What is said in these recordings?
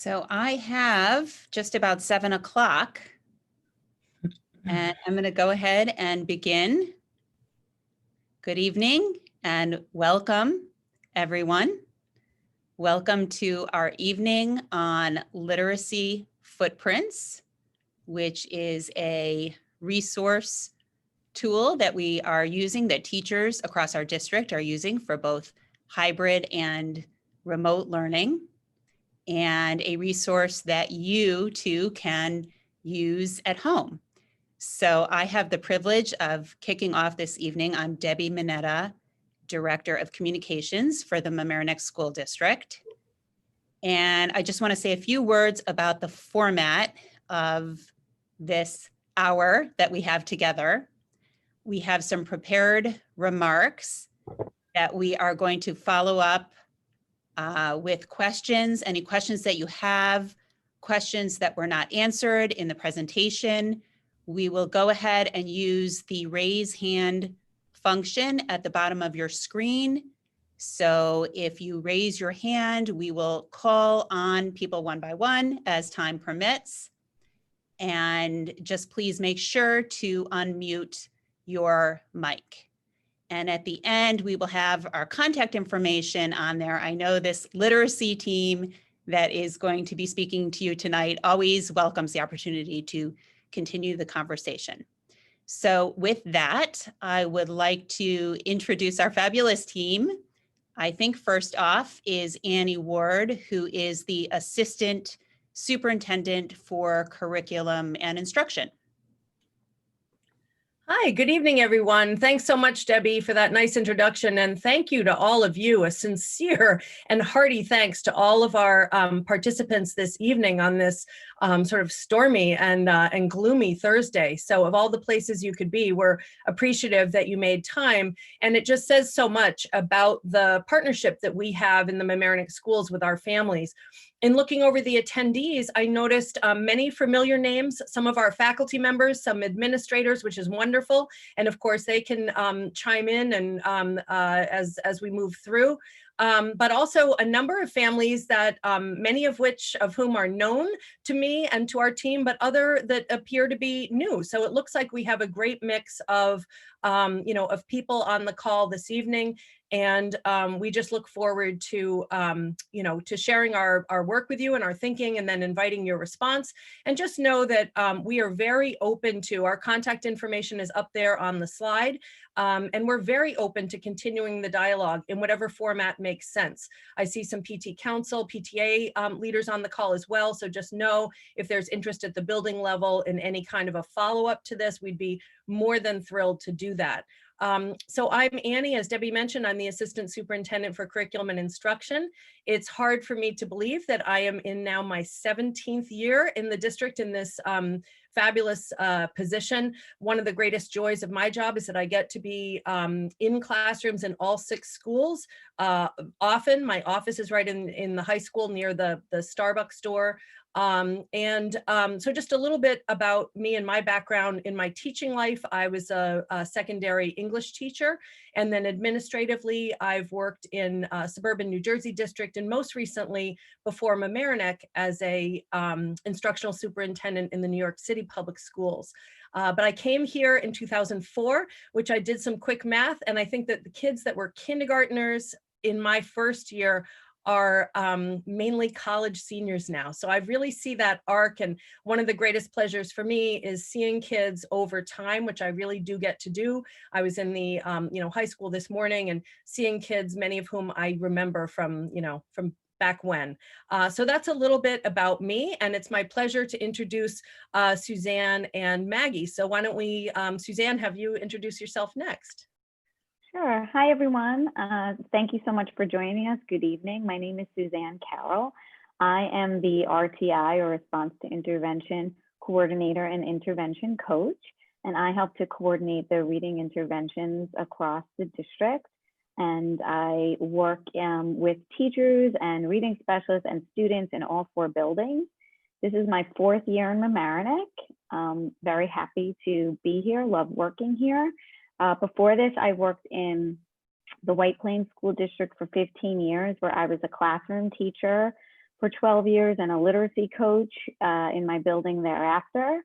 So I have just about 7 o'clock, and I'm going to go ahead and begin. Good evening and welcome, everyone. Welcome to our evening on literacy footprints, which is a resource tool that we are using, that teachers across our district are using for both hybrid and remote learning, and a resource that you too can use at home. So I have the privilege of kicking off this evening. I'm Debbie Mineta, Director of Communications for the Mamaroneck School District. And I just want to say a few words about the format of this hour that we have together. We have some prepared remarks that we are going to follow up with questions, any questions that you have, questions that were not answered in the presentation. We will go ahead and use the raise hand function at the bottom of your screen. So if you raise your hand, we will call on people one by one as time permits. And just please make sure to unmute your mic. And at the end, we will have our contact information on there. I know this literacy team that is going to be speaking to you tonight always welcomes the opportunity to continue the conversation. So with that, I would like to introduce our fabulous team. I think first off is Annie Ward, who is the Assistant Superintendent for Curriculum and Instruction. Hi, good evening, everyone. Thanks so much, Debbie, for that nice introduction. And thank you to all of you. A sincere and hearty thanks to all of our participants this evening on this sort of stormy and gloomy Thursday. So of all the places you could be, we're appreciative that you made time. And it just says so much about the partnership that we have in the Mamaroneck schools with our families. In looking over the attendees, I noticed many familiar names, some of our faculty members, some administrators, which is wonderful. And of course, they can chime in and as we move through. But also a number of families that many of whom are known to me and to our team, but other that appear to be new. So it looks like we have a great mix of of people on the call this evening. And we just look forward to, to sharing our work with you and our thinking, and then inviting your response. And just know that we are very open to, our contact information is up there on the slide. And we're very open to continuing the dialogue in whatever format makes sense. I see some PT Council, PTA leaders on the call as well. So just know if there's interest at the building level in any kind of a follow-up to this, we'd be more than thrilled to do that. So I'm Annie, as Debbie mentioned, I'm the Assistant Superintendent for Curriculum and Instruction. It's hard for me to believe that I am in now my 17th year in the district in this fabulous position. One of the greatest joys of my job is that I get to be in classrooms in all 6 schools. Often my office is right in the high school near the Starbucks store. So just a little bit about me and my background in my teaching life. I was a secondary English teacher, and then administratively, I've worked in suburban New Jersey district, and most recently before Mamaroneck as a instructional superintendent in the New York City public schools. But I came here in 2004, which I did some quick math, and I think that the kids that were kindergartners in my first year are mainly college seniors now. So I really see that arc, and one of the greatest pleasures for me is seeing kids over time, which I really do get to do. I was in the high school this morning and seeing kids, many of whom I remember from back when. So that's a little bit about me, and it's my pleasure to introduce Suzanne and Maggie. So why don't we, Suzanne, have you introduce yourself next? Sure. Hi, everyone. Thank you so much for joining us. Good evening. My name is Suzanne Carroll. I am the RTI, or Response to Intervention Coordinator and Intervention Coach, and I help to coordinate the reading interventions across the district. And I work with teachers and reading specialists and students in all 4 buildings. This is my 4th year in Mamaroneck. Very happy to be here, love working here. Before this, I worked in the White Plains School District for 15 years, where I was a classroom teacher for 12 years and a literacy coach in my building thereafter.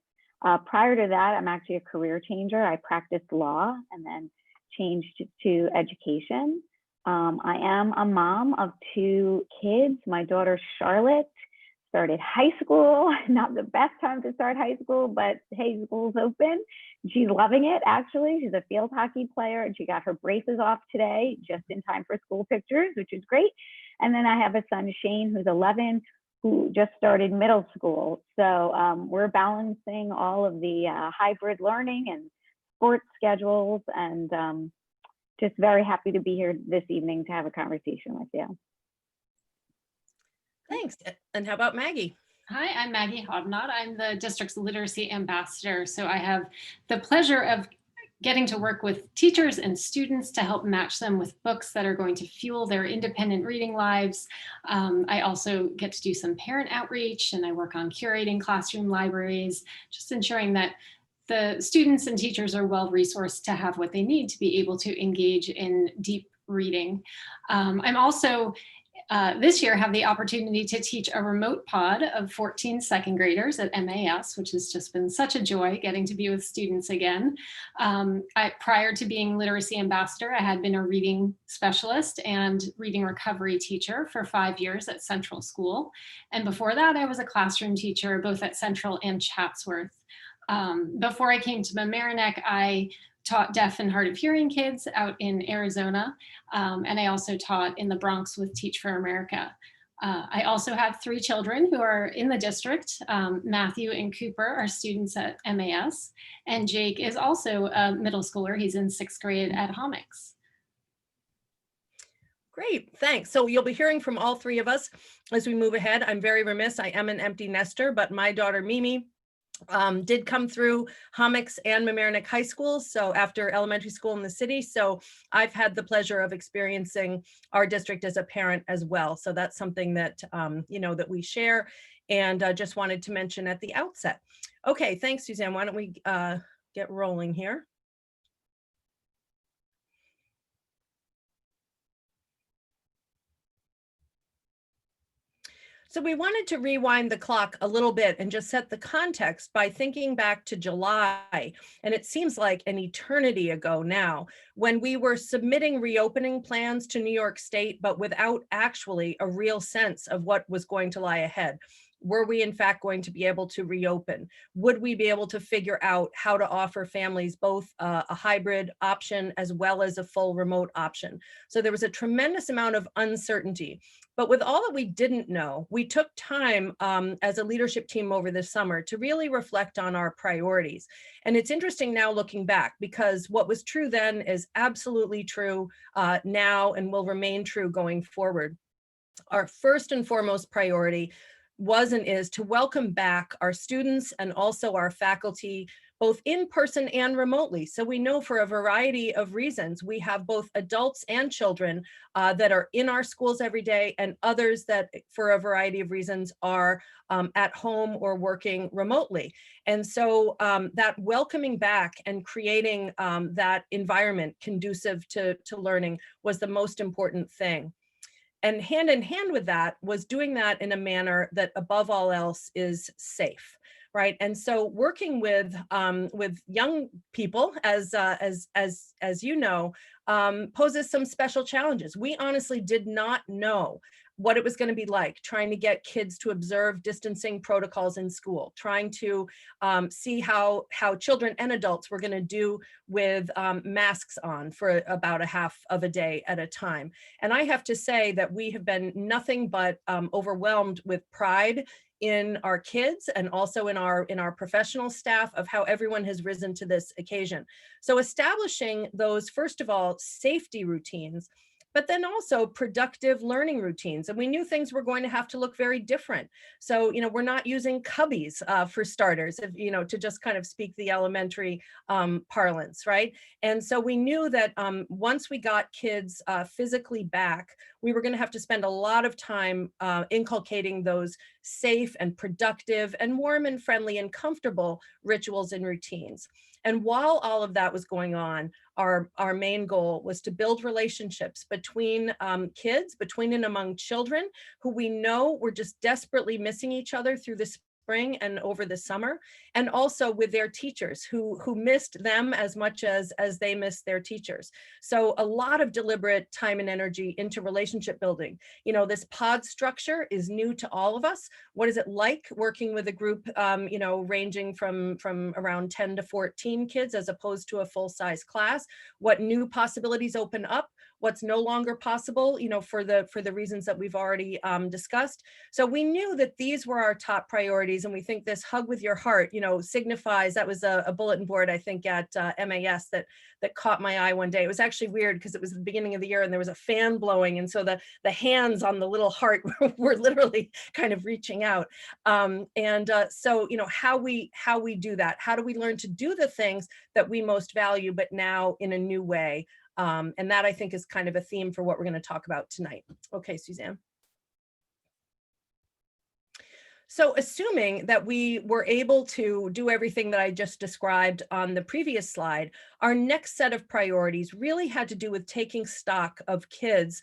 Prior to that, I'm actually a career changer. I practiced law and then changed to education. I am a mom of 2 kids. My daughter Charlotte started high school. Not the best time to start high school, but hey, school's open. She's loving it, actually. She's a field hockey player, and she got her braces off today, just in time for school pictures, which is great. And then I have a son, Shane, who's 11, who just started middle school. So we're balancing all of the hybrid learning and sports schedules, and just very happy to be here this evening to have a conversation with you. Thanks. And how about Maggie? Hi, I'm Maggie Hodnott. I'm the district's literacy ambassador. So I have the pleasure of getting to work with teachers and students to help match them with books that are going to fuel their independent reading lives. I also get to do some parent outreach, and I work on curating classroom libraries, just ensuring that the students and teachers are well resourced to have what they need to be able to engage in deep reading. I'm also this year have the opportunity to teach a remote pod of 14 second graders at MAS, which has just been such a joy getting to be with students again. Prior to being literacy ambassador, I had been a reading specialist and reading recovery teacher for 5 years at Central School. And before that, I was a classroom teacher both at Central and Chatsworth. Before I came to Mamaroneck, I taught deaf and hard of hearing kids out in Arizona. And I also taught in the Bronx with Teach for America. I also have 3 children who are in the district. Matthew and Cooper are students at MAS, and Jake is also a middle schooler. He's in 6th grade at Homix. Great, thanks. So you'll be hearing from all 3 of us as we move ahead. I'm very remiss. I am an empty nester, but my daughter Mimi did come through Homix and Mamaroneck High School, so after elementary school in the city. So I've had the pleasure of experiencing our district as a parent as well. So that's something that, that we share, and just wanted to mention at the outset. Okay, thanks, Suzanne. Why don't we get rolling here? So we wanted to rewind the clock a little bit and just set the context by thinking back to July. And it seems like an eternity ago now, when we were submitting reopening plans to New York State, but without actually a real sense of what was going to lie ahead. Were we in fact going to be able to reopen? Would we be able to figure out how to offer families both a hybrid option as well as a full remote option? So there was a tremendous amount of uncertainty. But with all that we didn't know, we took time as a leadership team over this summer to really reflect on our priorities. And it's interesting now looking back, because what was true then is absolutely true now and will remain true going forward. Our first and foremost priority was and is to welcome back our students and also our faculty, both in person and remotely. So we know for a variety of reasons, we have both adults and children that are in our schools every day, and others that for a variety of reasons are at home or working remotely. And so that welcoming back and creating that environment conducive to learning was the most important thing. And hand in hand with that was doing that in a manner that above all else is safe, right? And so working with young people, as you know, poses some special challenges. We honestly did not know what it was going to be like trying to get kids to observe distancing protocols in school, trying to see how children and adults were going to do with masks on for about a half of a day at a time. And I have to say that we have been nothing but overwhelmed with pride in our kids and also in our professional staff of how everyone has risen to this occasion. So establishing those, first of all, safety routines, but then also productive learning routines. And we knew things were going to have to look very different. So, we're not using cubbies for starters, to just kind of speak the elementary parlance, right? And so we knew that once we got kids physically back, we were going to have to spend a lot of time inculcating those safe and productive and warm and friendly and comfortable rituals and routines. And while all of that was going on, our main goal was to build relationships between kids, between and among children who we know were just desperately missing each other through the spring and over the summer, and also with their teachers who missed them as much as they missed their teachers. So a lot of deliberate time and energy into relationship building. You know, this pod structure is new to all of us. What is it like working with a group, you know, ranging from around 10 to 14 kids as opposed to a full-size class? What new possibilities open up? What's no longer possible, you know, for the reasons that we've already discussed. So we knew that these were our top priorities, and we think this hug with your heart, you know, signifies, that was a bulletin board, I think, at MAS that caught my eye one day. It was actually weird because it was the beginning of the year and there was a fan blowing, and so the hands on the little heart were literally kind of reaching out. So, you know, how we do that, how do we learn to do the things that we most value, but now in a new way? And that, I think, is kind of a theme for what we're going to talk about tonight. Okay, Suzanne. So assuming that we were able to do everything that I just described on the previous slide, our next set of priorities really had to do with taking stock of kids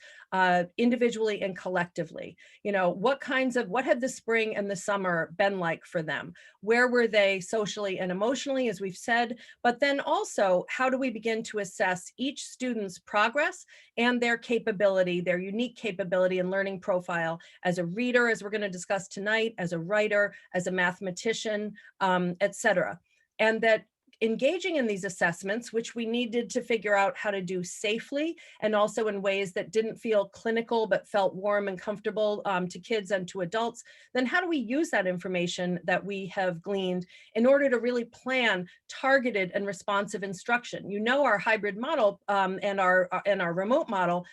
individually and collectively. You know, what had the spring and the summer been like for them? Where were they socially and emotionally, as we've said, but then also, how do we begin to assess each student's progress and their capability, their unique capability and learning profile as a reader, as we're going to discuss tonight, as a writer, as a mathematician, etc. And that engaging in these assessments, which we needed to figure out how to do safely and also in ways that didn't feel clinical but felt warm and comfortable to kids and to adults, then how do we use that information that we have gleaned in order to really plan targeted and responsive instruction? You know, our hybrid model and our remote model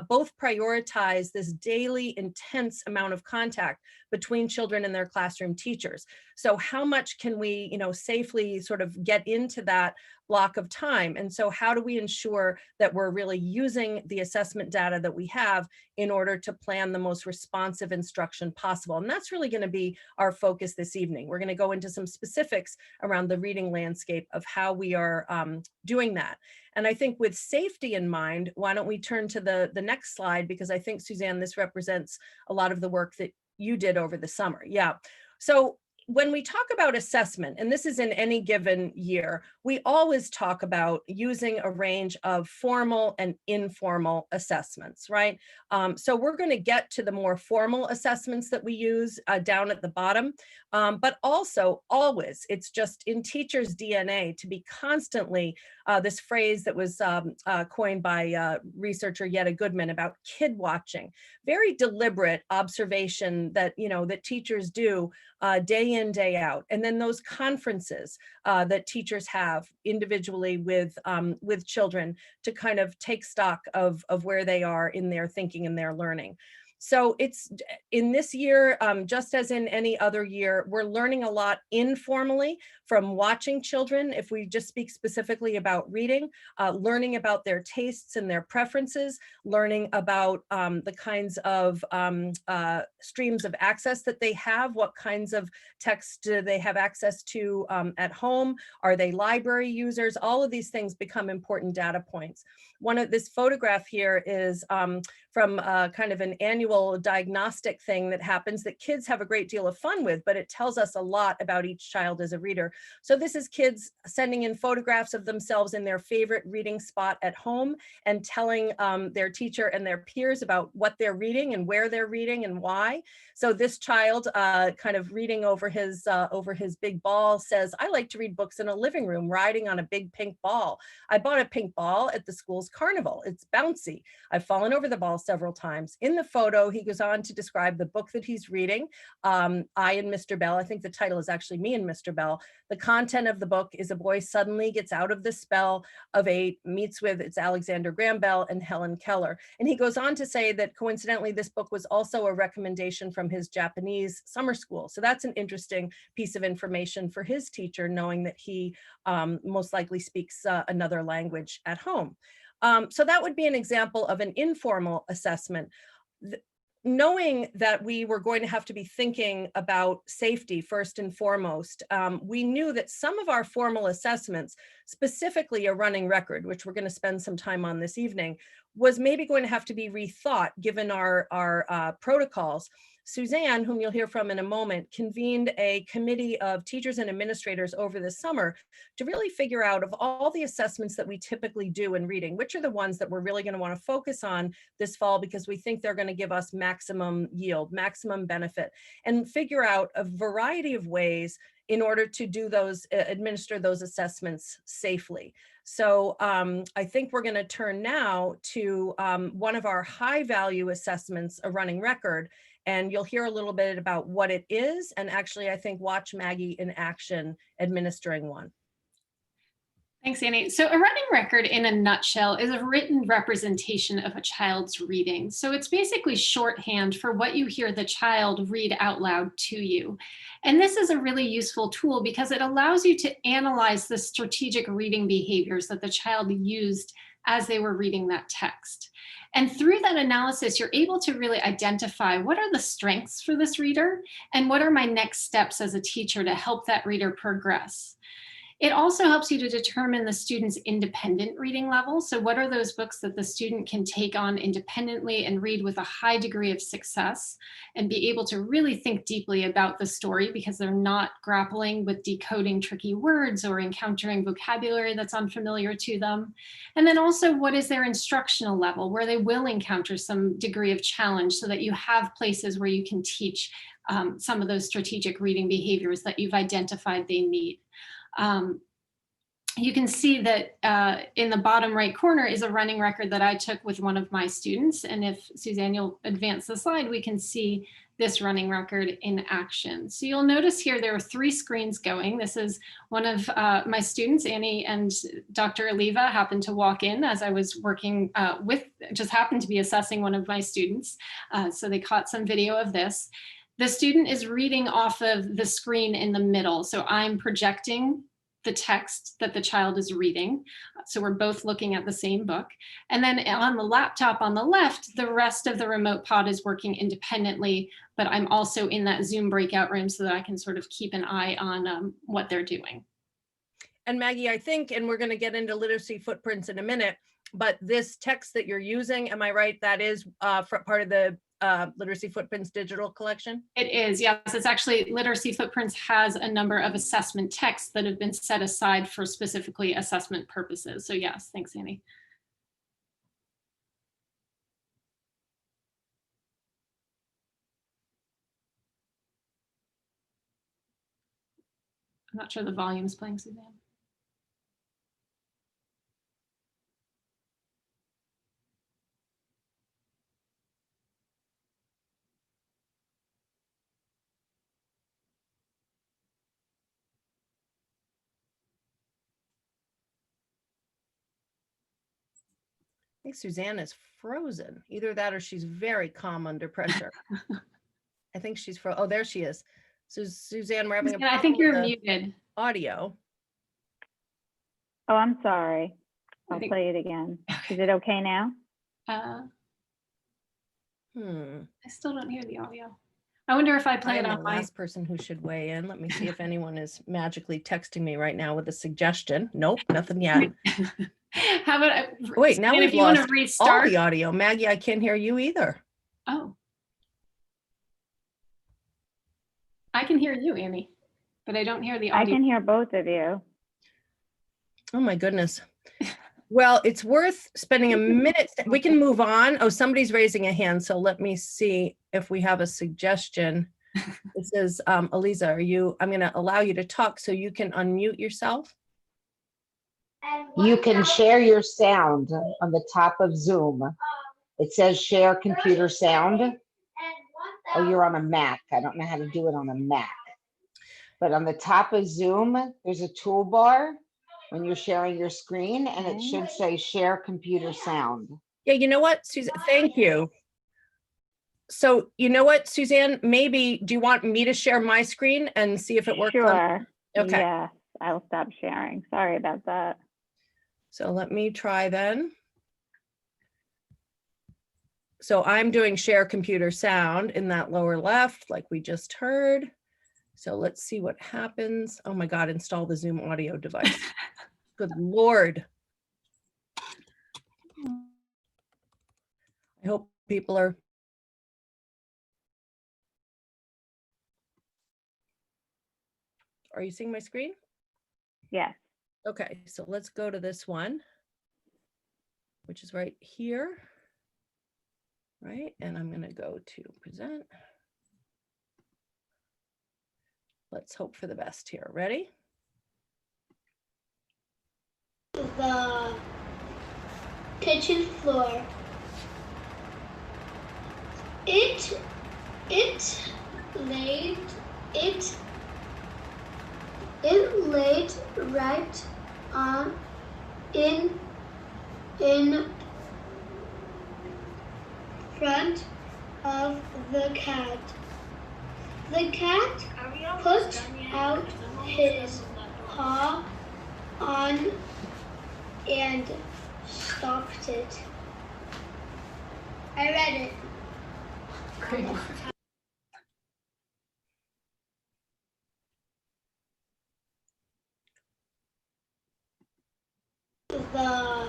both prioritize this daily intense amount of contact between children and their classroom teachers. So how much can we, you know, safely sort of get into that block of time? And so how do we ensure that we're really using the assessment data that we have in order to plan the most responsive instruction possible? And that's really going to be our focus this evening. We're going to go into some specifics around the reading landscape of how we are doing that. And I think with safety in mind, why don't we turn to the next slide, because I think, Suzanne, this represents a lot of the work that you did over the summer. Yeah. So when we talk about assessment, and this is in any given year, we always talk about using a range of formal and informal assessments, right? So we're going to get to the more formal assessments that we use down at the bottom, but also always, it's just in teachers' DNA to be constantly, this phrase that was coined by researcher Yetta Goodman about kid watching, very deliberate observation that, you know, that teachers do day in, day out. And then those conferences that teachers have individually with children to kind of take stock of where they are in their thinking and their learning. So it's in this year, just as in any other year, we're learning a lot informally from watching children. If we just speak specifically about reading, learning about their tastes and their preferences, learning about the kinds of streams of access that they have, what kinds of texts do they have access to at home, are they library users? All of these things become important data points. One of this photograph here is from kind of an annual diagnostic thing that happens that kids have a great deal of fun with, but it tells us a lot about each child as a reader. So this is kids sending in photographs of themselves in their favorite reading spot at home and telling their teacher and their peers about what they're reading and where they're reading and why. So this child kind of reading over his big ball says, I like to read books in a living room, riding on a big pink ball. I bought a pink ball at the school's carnival. It's bouncy. I've fallen over the ball several times. In the photo, he goes on to describe the book that he's reading, I and Mr. Bell. I think the title is actually Me and Mr. Bell. The content of the book is a boy suddenly gets out of the spell of 8, meets with, it's Alexander Graham Bell and Helen Keller. And he goes on to say that coincidentally, this book was also a recommendation from his Japanese summer school. So that's an interesting piece of information for his teacher, knowing that he most likely speaks another language at home. So that would be an example of an informal assessment. knowing that we were going to have to be thinking about safety first and foremost, we knew that some of our formal assessments, specifically a running record, which we're going to spend some time on this evening, was maybe going to have to be rethought given our protocols. Suzanne, whom you'll hear from in a moment, convened a committee of teachers and administrators over the summer to really figure out, of all the assessments that we typically do in reading, which are the ones that we're really going to want to focus on this fall because we think they're going to give us maximum yield, maximum benefit, and figure out a variety of ways in order to do those, administer those assessments safely. So I think we're going to turn now to one of our high value assessments, a running record, and you'll hear a little bit about what it is, and actually I think watch Maggie in action administering one. Thanks, Annie. So a running record in a nutshell is a written representation of a child's reading. So it's basically shorthand for what you hear the child read out loud to you. And this is a really useful tool because it allows you to analyze the strategic reading behaviors that the child used as they were reading that text. And through that analysis, you're able to really identify what are the strengths for this reader and what are my next steps as a teacher to help that reader progress. It also helps you to determine the student's independent reading level. So what are those books that the student can take on independently and read with a high degree of success and be able to really think deeply about the story because they're not grappling with decoding tricky words or encountering vocabulary that's unfamiliar to them. And then also, what is their instructional level where they will encounter some degree of challenge so that you have places where you can teach some of those strategic reading behaviors that you've identified they need. You can see that in the bottom right corner is a running record that I took with one of my students. And if Suzanne, you'll advance the slide, we can see this running record in action. So you'll notice here there are 3 screens going. This is one of my students, Annie and Dr. Oliva happened to walk in as I was working just happened to be assessing one of my students. So they caught some video of this. The student is reading off of the screen in the middle. So I'm projecting the text that the child is reading. So we're both looking at the same book. And then on the laptop on the left, the rest of the remote pod is working independently, but I'm also in that Zoom breakout room so that I can sort of keep an eye on what they're doing. And Maggie, I think, and we're going to get into literacy footprints in a minute, but this text that you're using, am I right, that is part of the Literacy Footprints digital collection? It is, yes. It's actually, Literacy Footprints has a number of assessment texts that have been set aside for specifically assessment purposes. So yes, thanks, Annie. I'm not sure the volume's playing, Suzanne. I think Suzanne is frozen. Either that or she's very calm under pressure. I think she's oh, there she is. So Suzanne, we're having a problem. I think you're muted. Audio. Oh, I'm sorry. I'll play it again. Is it okay now? I still don't hear the audio. I wonder if I play it on the last person who should weigh in. Let me see if anyone is magically texting me right now with a suggestion. Nope, nothing yet. How about wait, now if you want to restart all the audio. Maggie, I can't hear you either. Oh. I can hear you, Annie, but I don't hear the audio. I can hear both of you. Oh my goodness. Well, it's worth spending a minute. We can move on. Oh, somebody's raising a hand. So let me see if we have a suggestion. It says, Eliza, I'm going to allow you to talk so you can unmute yourself. You can share your sound on the top of Zoom. It says share computer sound. Oh, you're on a Mac. I don't know how to do it on a Mac. But on the top of Zoom, there's a toolbar when you're sharing your screen, and it should say share computer sound. Yeah, you know what, Suzanne? Thank you. So you know what, Suzanne, maybe, do you want me to share my screen and see if it works? Sure. Okay. Yes, I'll stop sharing. Sorry about that. So let me try then. So I'm doing share computer sound in that lower left, like we just heard. So let's see what happens. Oh my God, install the Zoom audio device. Good Lord. I hope people are. Are you seeing my screen? Yes. Okay, so let's go to this one, which is right here. Right, and I'm gonna go to present. Let's hope for the best here. Ready? The kitchen floor. It laid right on in front of the cat. The cat put out his paw on and stopped it. I read it. Great. The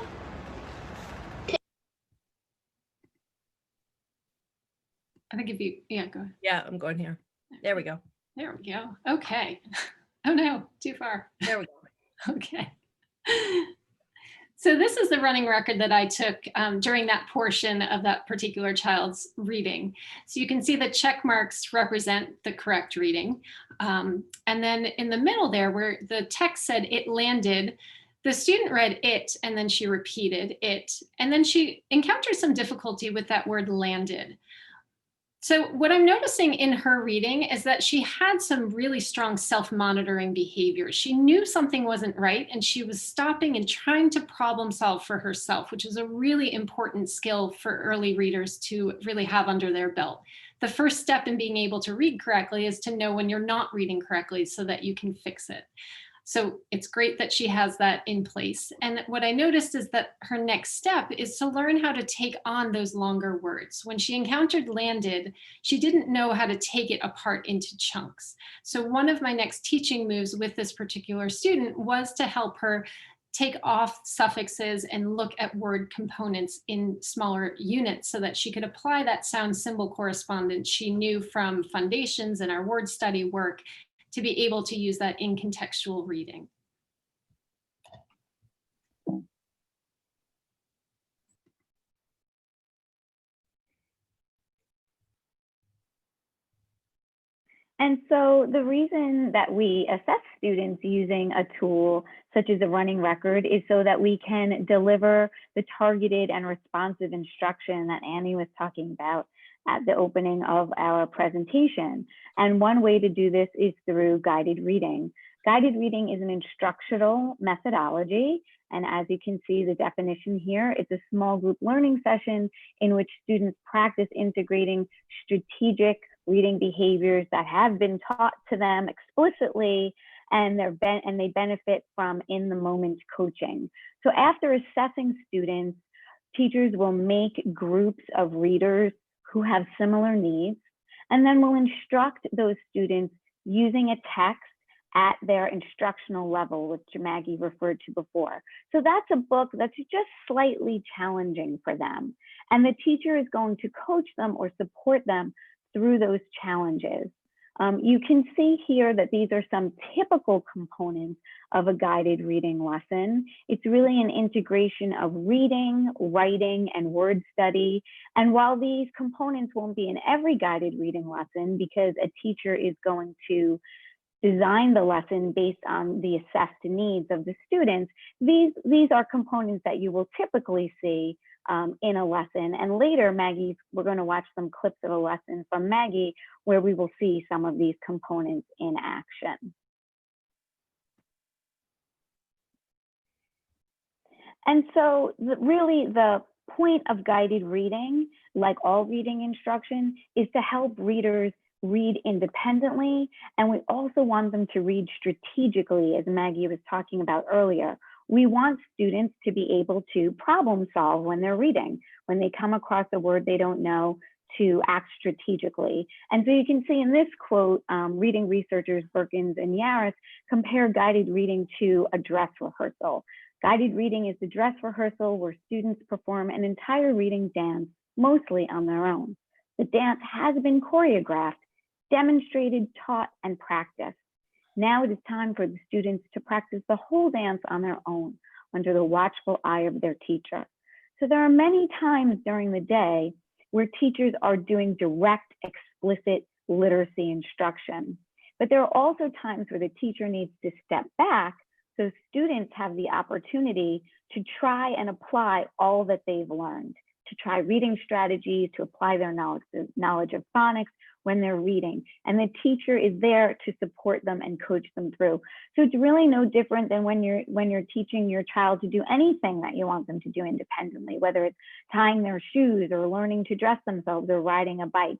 I think if you, yeah, go ahead. Yeah, I'm going here. There we go. There we go. Okay. Oh no, too far. There we go. Okay. So this is the running record that I took during that portion of that particular child's reading. So you can see the check marks represent the correct reading. And then in the middle there where the text said it landed, the student read it and then she repeated it. And then she encountered some difficulty with that word landed. So what I'm noticing in her reading is that she had some really strong self-monitoring behaviors. She knew something wasn't right and she was stopping and trying to problem solve for herself, which is a really important skill for early readers to really have under their belt. The first step in being able to read correctly is to know when you're not reading correctly so that you can fix it. So it's great that she has that in place. And what I noticed is that her next step is to learn how to take on those longer words. When she encountered landed, she didn't know how to take it apart into chunks. So one of my next teaching moves with this particular student was to help her take off suffixes and look at word components in smaller units so that she could apply that sound symbol correspondence she knew from foundations and our word study work to be able to use that in contextual reading. And so the reason that we assess students using a tool such as a running record is so that we can deliver the targeted and responsive instruction that Annie was talking about at the opening of our presentation. And one way to do this is through guided reading. Guided reading is an instructional methodology. And as you can see the definition here, it's a small group learning session in which students practice integrating strategic reading behaviors that have been taught to them explicitly and they benefit from in the moment coaching. So after assessing students, teachers will make groups of readers who have similar needs, and then will instruct those students using a text at their instructional level, which Maggie referred to before. So that's a book that's just slightly challenging for them. And the teacher is going to coach them or support them through those challenges. You can see here that these are some typical components of a guided reading lesson. It's really an integration of reading, writing, and word study. And while these components won't be in every guided reading lesson because a teacher is going to design the lesson based on the assessed needs of the students, these are components that you will typically see in a lesson. And later, we're going to watch some clips of a lesson from Maggie where we will see some of these components in action. And so really the point of guided reading, like all reading instruction, is to help readers read independently. And we also want them to read strategically, as Maggie was talking about earlier. We want students to be able to problem solve when they're reading, when they come across a word they don't know, to act strategically. And so you can see in this quote, reading researchers Perkins and Yaris compare guided reading to a dress rehearsal. Guided reading is the dress rehearsal where students perform an entire reading dance, mostly on their own. The dance has been choreographed, demonstrated, taught, and practiced. Now it is time for the students to practice the whole dance on their own, under the watchful eye of their teacher. So there are many times during the day where teachers are doing direct, explicit literacy instruction. But there are also times where the teacher needs to step back so students have the opportunity to try and apply all that they've learned, to try reading strategies, to apply their knowledge of phonics when they're reading. And the teacher is there to support them and coach them through. So it's really no different than when you're teaching your child to do anything that you want them to do independently, whether it's tying their shoes or learning to dress themselves or riding a bike.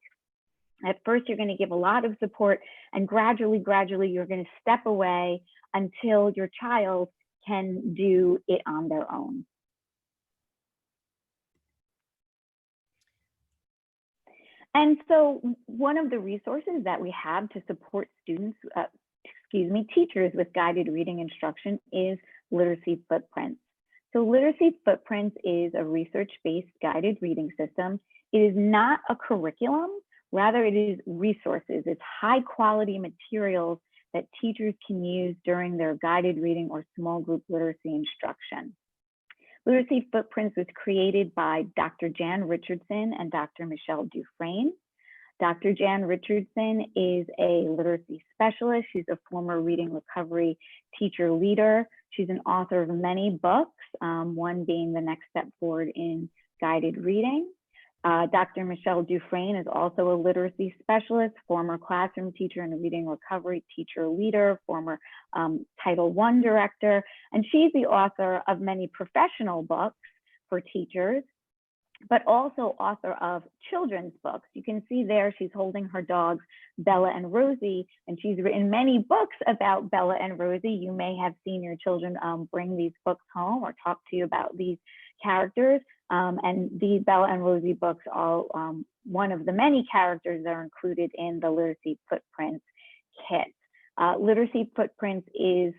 At first, you're going to give a lot of support, and gradually, you're going to step away until your child can do it on their own. And so one of the resources that we have to support students, teachers with guided reading instruction is Literacy Footprints. So Literacy Footprints is a research-based guided reading system. It is not a curriculum, rather it is resources. It's high quality materials that teachers can use during their guided reading or small group literacy instruction. Literacy Footprints was created by Dr. Jan Richardson and Dr. Michelle Dufresne. Dr. Jan Richardson is a literacy specialist. She's a former reading recovery teacher leader. She's an author of many books, one being The Next Step Forward in Guided Reading. Dr. Michelle Dufresne is also a literacy specialist, former classroom teacher and reading recovery teacher leader, former Title I director, and she's the author of many professional books for teachers, but also author of children's books. You can see there she's holding her dogs, Bella and Rosie, and she's written many books about Bella and Rosie. You may have seen your children bring these books home or talk to you about these characters. And these Bella and Rosie books are one of the many characters that are included in the Literacy Footprints kit. Literacy Footprints is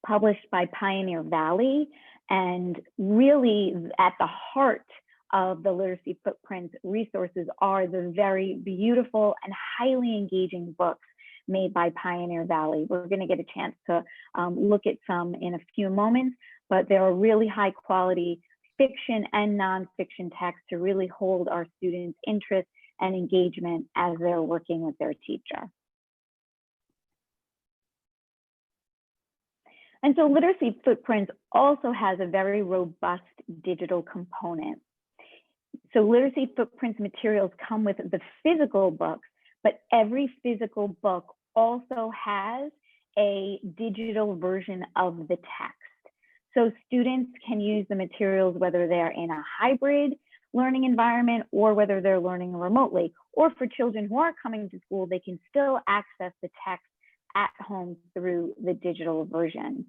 published by Pioneer Valley, and really at the heart of the Literacy Footprints resources are the very beautiful and highly engaging books made by Pioneer Valley. We're going to get a chance to look at some in a few moments, but they are really high quality fiction and nonfiction text to really hold our students' interest and engagement as they're working with their teacher. And so Literacy Footprints also has a very robust digital component. So Literacy Footprints materials come with the physical books, but every physical book also has a digital version of the text. So students can use the materials whether they're in a hybrid learning environment or whether they're learning remotely. Or for children who are coming to school, they can still access the text at home through the digital version.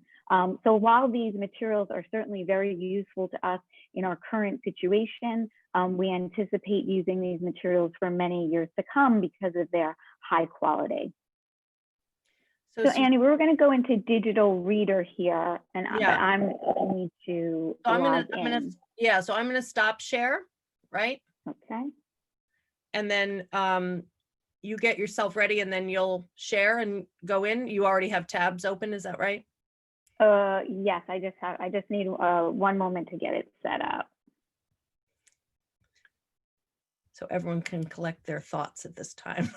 So while these materials are certainly very useful to us in our current situation, we anticipate using these materials for many years to come because of their high quality. So Annie, we're going to go into digital reader here, and yeah. I need to so I'm log gonna in. so I'm gonna stop share, right? Okay. And then you get yourself ready, and then you'll share and go in. You already have tabs open, is that right? Yes, I just need 1 moment to get it set up. So everyone can collect their thoughts at this time.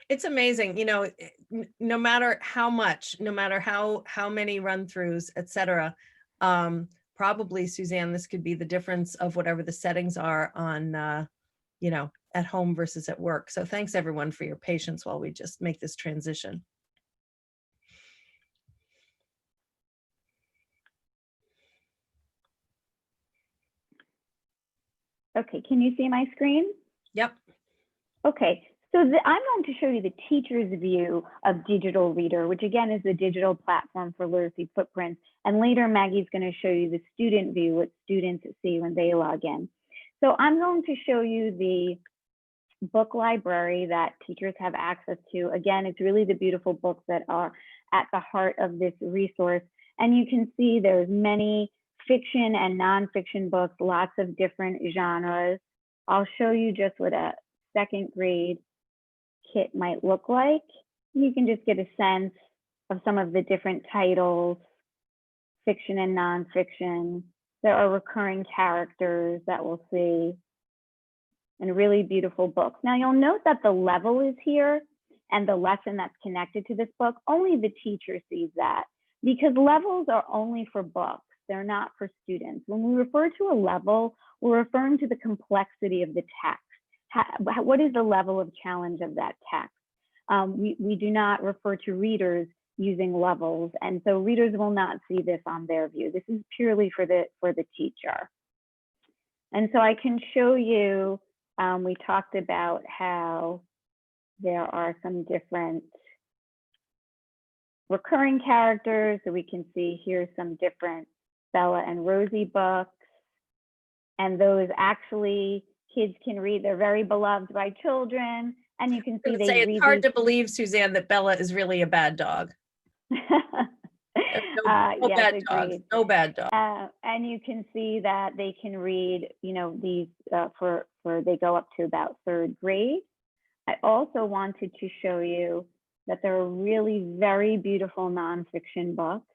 It's amazing, you know, no matter how much, no matter how many run-throughs, et cetera, probably, Suzanne, this could be the difference of whatever the settings are on, you know, at home versus at work. So thanks everyone for your patience while we just make this transition. Okay, can you see my screen? Yep. Okay, So I'm going to show you the teacher's view of Digital Reader, which again is the digital platform for literacy footprints. And later Maggie's going to show you the student view, what students see when they log in. So I'm going to show you the book library that teachers have access to. Again, it's really the beautiful books that are at the heart of this resource. And you can see there's many fiction and nonfiction books, lots of different genres. I'll show you just what a second grade kit might look like. You can just get a sense of some of the different titles, fiction and nonfiction. There are recurring characters that we'll see, and really beautiful books. Now you'll note that the level is here and the lesson that's connected to this book. Only the teacher sees that, because levels are only for books. They're not for students. When we refer to a level, we're referring to the complexity of the text. What is the level of challenge of that text? We do not refer to readers using levels, and so readers will not see this on their view. This is purely for the teacher. And so I can show you, we talked about how there are some different recurring characters. So we can see here's some different Bella and Rosie books, and those actually kids can read. They're very beloved by children, and you can see they read. It's hard to believe, Suzanne, that Bella is really a bad dog. No bad dogs. No bad dogs. And you can see that they can read, you know, these for they go up to about 3rd grade. I also wanted to show you that there are really very beautiful nonfiction books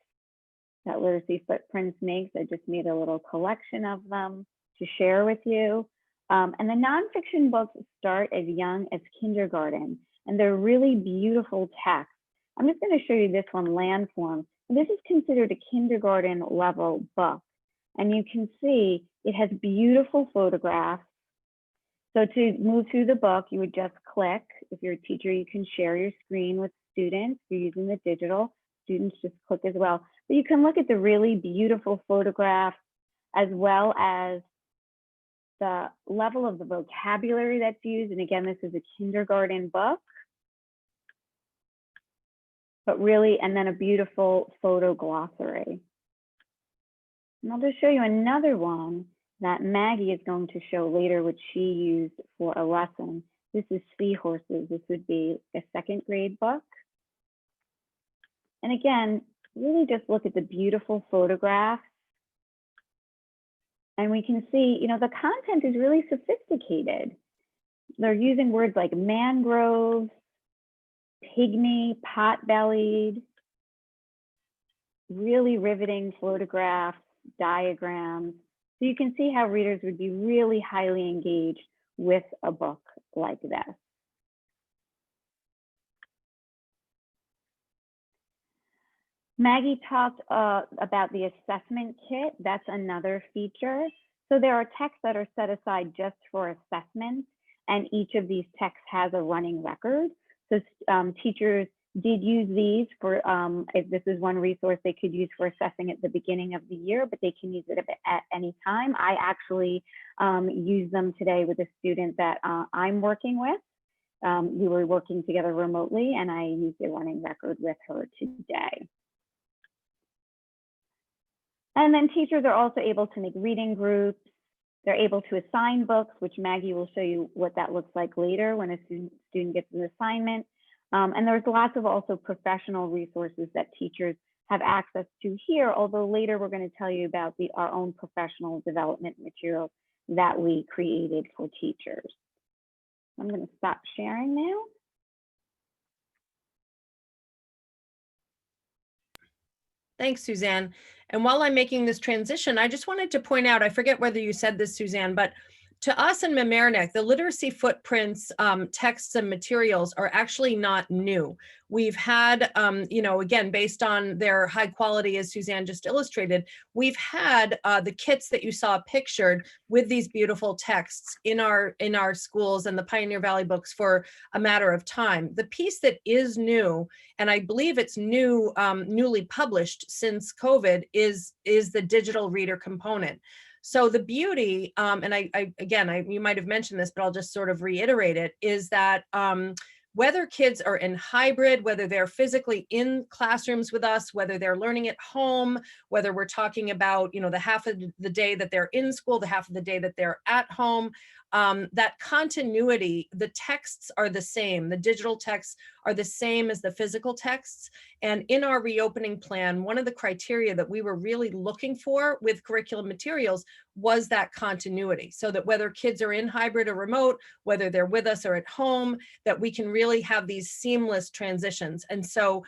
that Literacy Footprints makes. I just made a little collection of them to share with you. And the nonfiction books start as young as kindergarten, and they're really beautiful texts. I'm just going to show you this one, Landform. This is considered a kindergarten level book. And you can see it has beautiful photographs. So to move through the book, you would just click. If you're a teacher, you can share your screen with students. If you're using the digital, students just click as well. But you can look at the really beautiful photographs, as well as the level of the vocabulary that's used. And again, this is a kindergarten book. But really, and then a beautiful photo glossary. And I'll just show you another one that Maggie is going to show later, which she used for a lesson. This is Seahorses. This would be a 2nd grade book. And again, really just look at the beautiful photographs. And we can see, you know, the content is really sophisticated. They're using words like mangrove, pygmy, pot-bellied, really riveting photographs, diagrams. So you can see how readers would be really highly engaged with a book like this. Maggie talked about the assessment kit. That's another feature. So there are texts that are set aside just for assessment, and each of these texts has a running record. So teachers did use these for, if this is one resource they could use for assessing at the beginning of the year, but they can use it at any time. I actually use them today with a student that I'm working with. We were working together remotely, and I used a running record with her today. And then teachers are also able to make reading groups. They're able to assign books, which Maggie will show you what that looks like later when a student gets an assignment. And there's lots of also professional resources that teachers have access to here, although later we're going to tell you about our own professional development materials that we created for teachers. I'm going to stop sharing now. Thanks, Suzanne. And while I'm making this transition, I just wanted to point out, I forget whether you said this, Suzanne, but to us in Mamaroneck, the literacy footprints, texts and materials are actually not new. We've had, you know, again, based on their high quality, as Suzanne just illustrated, we've had the kits that you saw pictured with these beautiful texts in our schools and the Pioneer Valley books for a matter of time. The piece that is new, and I believe it's new, newly published since COVID, is the digital reader component. So the beauty, and you might have mentioned this, but I'll just sort of reiterate it, is that whether kids are in hybrid, whether they're physically in classrooms with us, whether they're learning at home, whether we're talking about, the half of the day that they're in school, the half of the day that they're at home, that continuity, the texts are the same. The digital texts are the same as the physical texts. And in our reopening plan, one of the criteria that we were really looking for with curriculum materials was that continuity, so that whether kids are in hybrid or remote, whether they're with us or at home, that we can really have these seamless transitions. And so,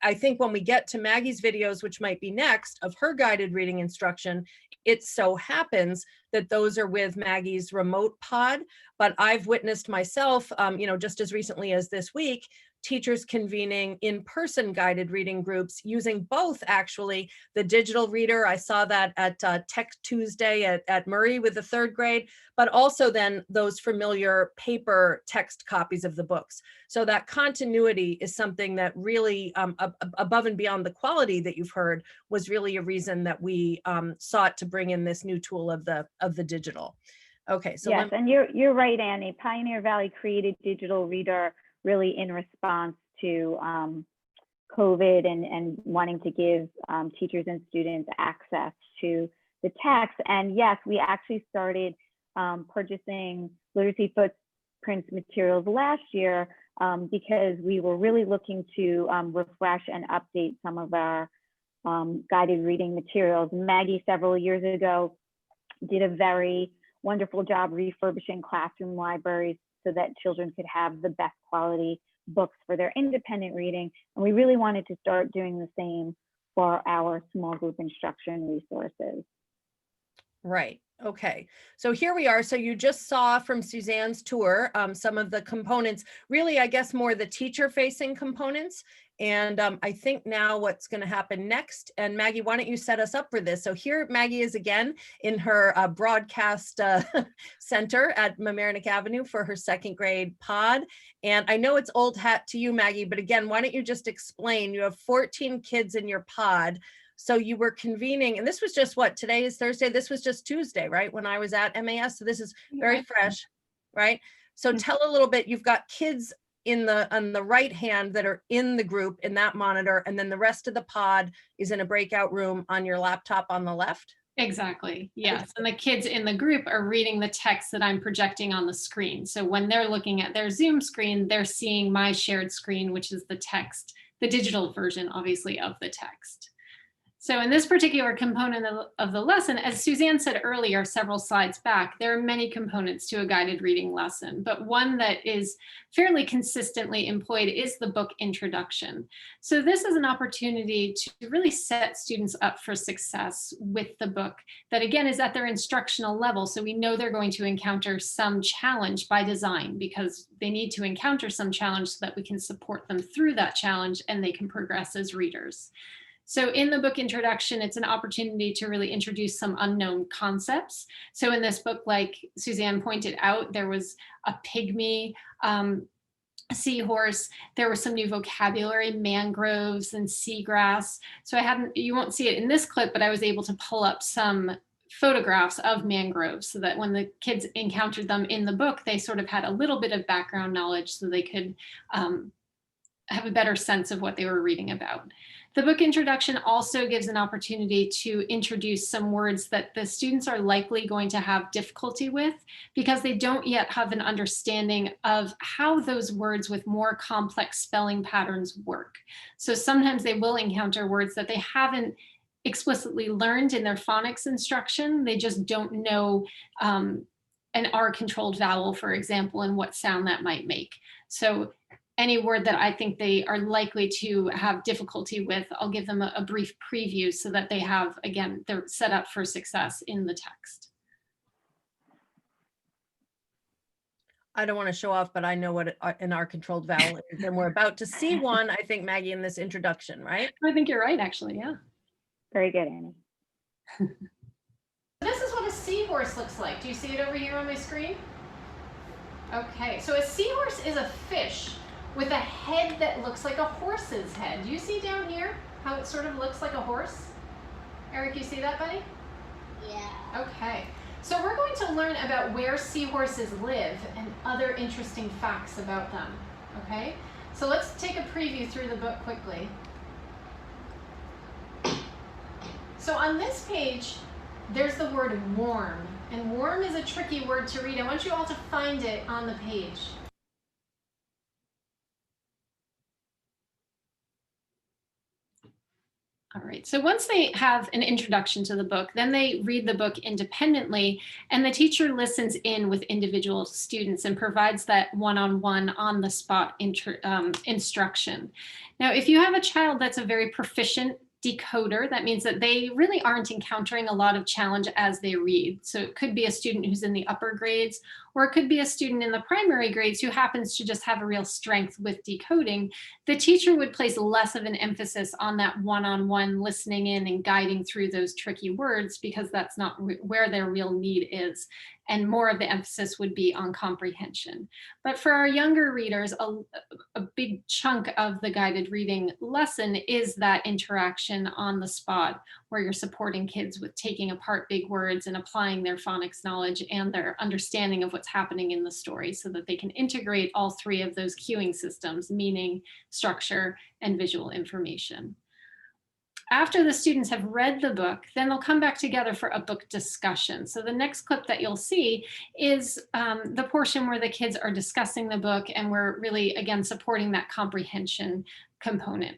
I think when we get to Maggie's videos, which might be next, of her guided reading instruction, it so happens that those are with Maggie's remote pod, but I've witnessed myself, just as recently as this week, teachers convening in-person guided reading groups using both, actually, the digital reader. I saw that at Tech Tuesday at Murray with the 3rd grade, but also then those familiar paper text copies of the books. So that continuity is something that really, above and beyond the quality that you've heard, was really a reason that we sought to bring in this new tool of the digital. Okay, so yes, and you're right, Annie. Pioneer Valley created digital reader really in response to COVID and wanting to give teachers and students access to the text. And yes, we actually started purchasing literacy footprints materials last year because we were really looking to refresh and update some of our guided reading materials. Maggie, several years ago, did a very wonderful job refurbishing classroom libraries so that children could have the best quality books for their independent reading. And we really wanted to start doing the same for our small group instruction resources. Right. Okay. So here we are. So you just saw from Suzanne's tour some of the components, really, I guess, more the teacher facing components. And I think now what's going to happen next, and Maggie, why don't you set us up for this? So here Maggie is again in her broadcast center at Mamaroneck Avenue for her 2nd grade pod. And I know it's old hat to you, Maggie, but again, why don't you just explain? You have 14 kids in your pod. So you were convening, and this was just what, today is Thursday, this was just Tuesday, right? When I was at MAS, so this is very fresh, right? So tell a little bit, you've got kids on the right hand that are in the group in that monitor, and then the rest of the pod is in a breakout room on your laptop on the left. Exactly. Yes. And the kids in the group are reading the text that I'm projecting on the screen. So when they're looking at their Zoom screen, they're seeing my shared screen, which is the text, the digital version, obviously, of the text. So in this particular component of the lesson, as Suzanne said earlier, several slides back, there are many components to a guided reading lesson, but one that is fairly consistently employed is the book introduction. So this is an opportunity to really set students up for success with the book that, again, is at their instructional level. So we know they're going to encounter some challenge by design because they need to encounter some challenge so that we can support them through that challenge and they can progress as readers. So in the book introduction, it's an opportunity to really introduce some unknown concepts. So in this book, like Suzanne pointed out, there was a pygmy seahorse. There was some new vocabulary, mangroves and seagrass. So you won't see it in this clip, but I was able to pull up some photographs of mangroves so that when the kids encountered them in the book, they sort of had a little bit of background knowledge so they could have a better sense of what they were reading about. The book introduction also gives an opportunity to introduce some words that the students are likely going to have difficulty with because they don't yet have an understanding of how those words with more complex spelling patterns work. So sometimes they will encounter words that they haven't explicitly learned in their phonics instruction. They just don't know an R-controlled vowel, for example, and what sound that might make. So any word that I think they are likely to have difficulty with, I'll give them a brief preview so that they have, again, they're set up for success in the text. I don't want to show off, but I know what an R-controlled vowel is, and we're about to see one, I think, Maggie, in this introduction, right? I think you're right, actually, yeah. Very good, Annie. This is what a seahorse looks like. Do you see it over here on my screen? Okay, so a seahorse is a fish with a head that looks like a horse's head. Do you see down here how it sort of looks like a horse? Eric, you see that, buddy? Yeah. Okay, so we're going to learn about where seahorses live and other interesting facts about them, okay? So let's take a preview through the book quickly. So on this page, there's the word warm, and warm is a tricky word to read. I want you all to find it on the page. All right, so once they have an introduction to the book, then they read the book independently, and the teacher listens in with individual students and provides that one-on-one, on-the-spot instruction. Now, if you have a child that's a very proficient decoder, that means that they really aren't encountering a lot of challenge as they read. So it could be a student who's in the upper grades, or it could be a student in the primary grades who happens to just have a real strength with decoding. The teacher would place less of an emphasis on that one-on-one listening in and guiding through those tricky words, because that's not where their real need is. And more of the emphasis would be on comprehension. But for our younger readers, a big chunk of the guided reading lesson is that interaction on the spot, where you're supporting kids with taking apart big words and applying their phonics knowledge and their understanding of what's happening in the story, so that they can integrate all three of those cueing systems: meaning, structure, and visual information. After the students have read the book, then they'll come back together for a book discussion. So the next clip that you'll see is the portion where the kids are discussing the book, and we're really, again, supporting that comprehension component.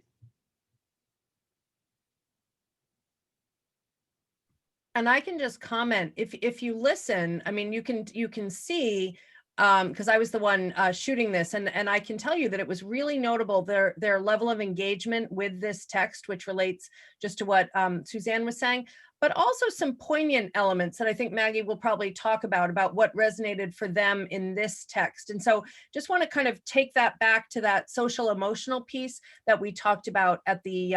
And I can just comment, if you listen, I mean, you can see, because I was the one shooting this, and I can tell you that it was really notable, their level of engagement with this text, which relates just to what Suzanne was saying, but also some poignant elements that I think Maggie will probably talk about what resonated for them in this text. And so just want to kind of take that back to that social emotional piece that we talked about at the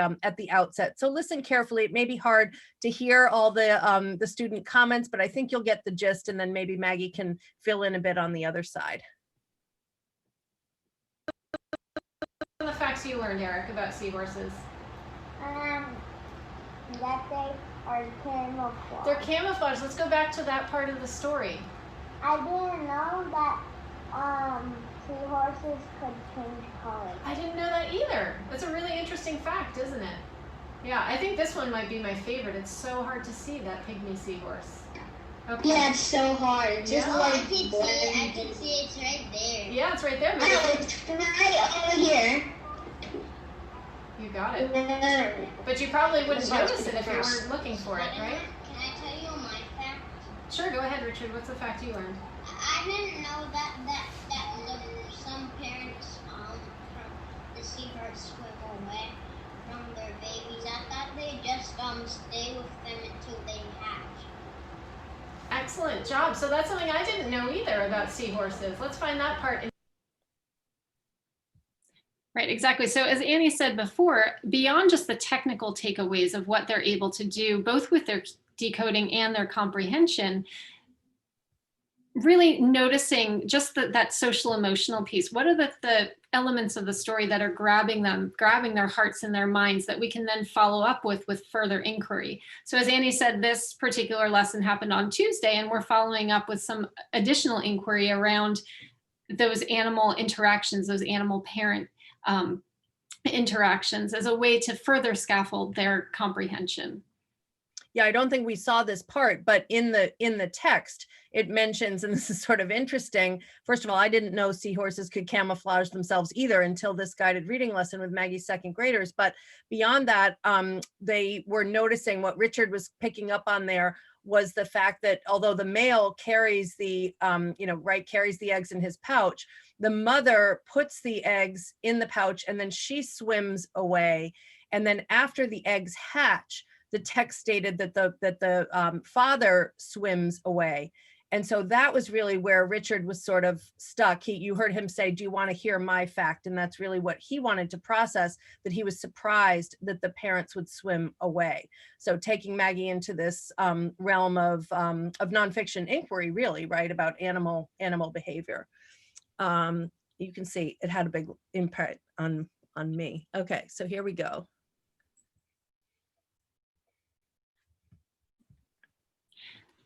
outset. So listen carefully. It may be hard to hear all the student comments, but I think you'll get the gist, and then maybe Maggie can fill in a bit on the other side. What are the facts you learned, Eric, about seahorses? That they are camouflage. They're camouflage. Let's go back to that part of the story. I didn't know that seahorses could change colors. I didn't know that either. That's a really interesting fact, isn't it? Yeah, I think this one might be my favorite. It's so hard to see that pygmy seahorse. Okay. Yeah, it's so hard. Just Yeah. like I can see it's right there. Yeah, it's right there. it's right over here. You got it. But you probably wouldn't notice it if you weren't looking for it, right? Can I tell you my fact? Sure, go ahead, Richard. What's the fact you learned? I didn't know that some parents from the seahorse swim away from their babies. I thought they just stay with them until they hatch. Excellent job. So that's something I didn't know either about seahorses. Let's find that part. Right, exactly. So as Annie said before, beyond just the technical takeaways of what they're able to do, both with their decoding and their comprehension, really noticing just that social emotional piece. What are the elements of the story that are grabbing their hearts and their minds that we can then follow up with further inquiry? So as Annie said, this particular lesson happened on Tuesday, and we're following up with some additional inquiry around those animal interactions, those animal parent interactions, as a way to further scaffold their comprehension. Yeah, I don't think we saw this part, but in the text, it mentions, and this is sort of interesting. First of all, I didn't know seahorses could camouflage themselves either until this guided reading lesson with Maggie's second graders. But beyond that, they were noticing what Richard was picking up on there was the fact that although the male carries the, carries the eggs in his pouch, the mother puts the eggs in the pouch and then she swims away. And then after the eggs hatch, the text stated that the father swims away. And so that was really where Richard was sort of stuck. You heard him say, do you want to hear my fact? And that's really what he wanted to process, that he was surprised that the parents would swim away. So taking Maggie into this realm of nonfiction inquiry, really, right, about animal behavior. You can see it had a big impact on me. Okay, so here we go.